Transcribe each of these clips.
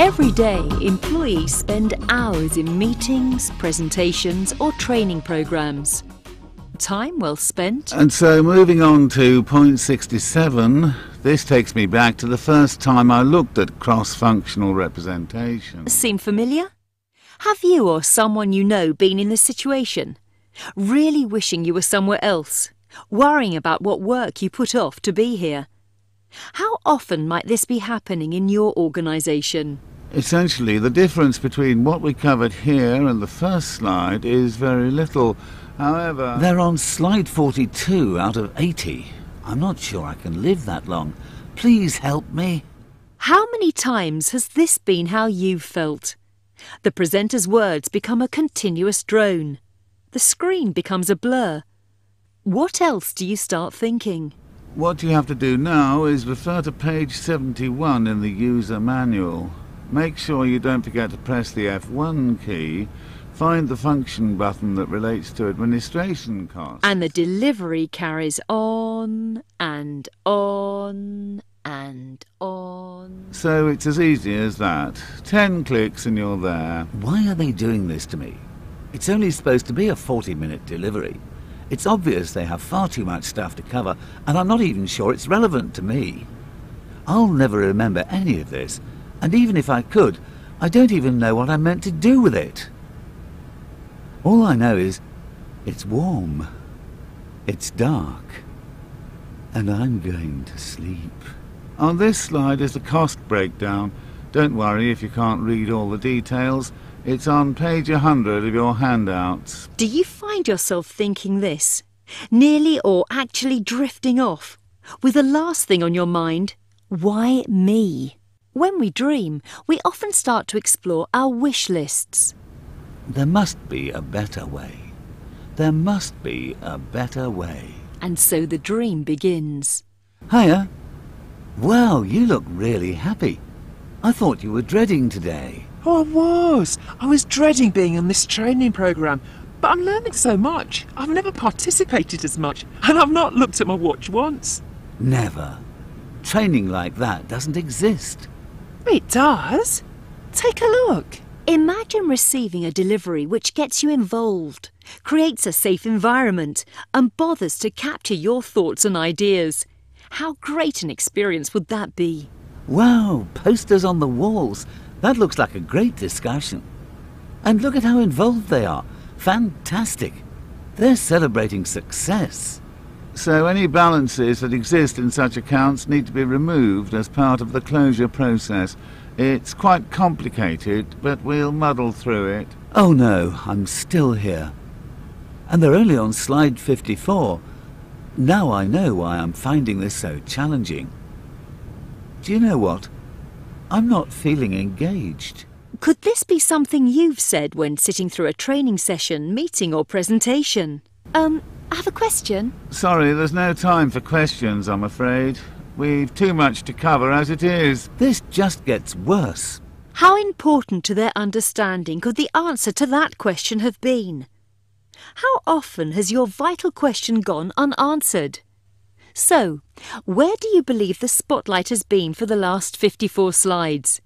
Every day, employees spend hours in meetings, presentations or training programs. Time well spent. And so moving on to point 67, this takes me back to the first time I looked at cross-functional representation. Seem familiar? Have you or someone you know been in this situation? Really wishing you were somewhere else, worrying about what work you put off to be here? How often might this be happening in your organisation? Essentially, the difference between what we covered here and the first slide is very little. However, they're on slide 42 out of 80. I'm not sure I can live that long. Please help me. How many times has this been how you've felt? The presenter's words become a continuous drone. The screen becomes a blur. What else do you start thinking? What you have to do now is refer to page 71 in the user manual. Make sure you don't forget to press the F1 key. Find the function button that relates to administration costs. And the delivery carries on and on and on. So it's as easy as that. 10 clicks and you're there. Why are they doing this to me? It's only supposed to be a 40-minute delivery. It's obvious they have far too much stuff to cover, and I'm not even sure it's relevant to me. I'll never remember any of this, and even if I could, I don't even know what I'm meant to do with it. All I know is it's warm, it's dark, and I'm going to sleep. On this slide is the cost breakdown. Don't worry if you can't read all the details. It's on page 100 of your handouts. Do you find yourself thinking this, nearly or actually drifting off, with the last thing on your mind, why me? When we dream, we often start to explore our wish lists. There must be a better way. There must be a better way. And so the dream begins. Hiya. Wow, you look really happy. I thought you were dreading today. Oh, I was dreading being on this training programme, but I'm learning so much. I've never participated as much, and I've not looked at my watch once. Never. Training like that doesn't exist. It does. Take a look. Imagine receiving a delivery which gets you involved, creates a safe environment, and bothers to capture your thoughts and ideas. How great an experience would that be? Wow, posters on the walls. That looks like a great discussion. And look at how involved they are. Fantastic. They're celebrating success. So any balances that exist in such accounts need to be removed as part of the closure process. It's quite complicated, but we'll muddle through it. Oh no, I'm still here. And they're only on slide 54. Now I know why I'm finding this so challenging. Do you know what? I'm not feeling engaged. Could this be something you've said when sitting through a training session, meeting or presentation? I have a question. Sorry, there's no time for questions, I'm afraid. We've too much to cover as it is. This just gets worse. How important to their understanding could the answer to that question have been? How often has your vital question gone unanswered? So, where do you believe the spotlight has been for the last 54 slides?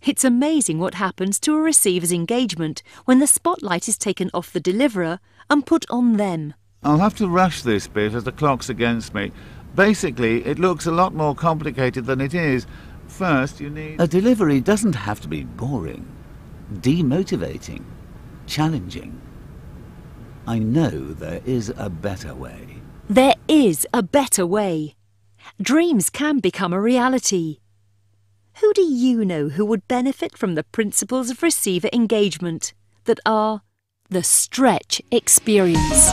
It's amazing what happens to a receiver's engagement when the spotlight is taken off the deliverer and put on them. I'll have to rush this bit as the clock's against me. Basically, it looks a lot more complicated than it is. First, you need... A delivery doesn't have to be boring, demotivating, challenging. I know there is a better way. There is a better way. Dreams can become a reality. Who do you know who would benefit from the principles of receiver engagement that are the Stretch Experience?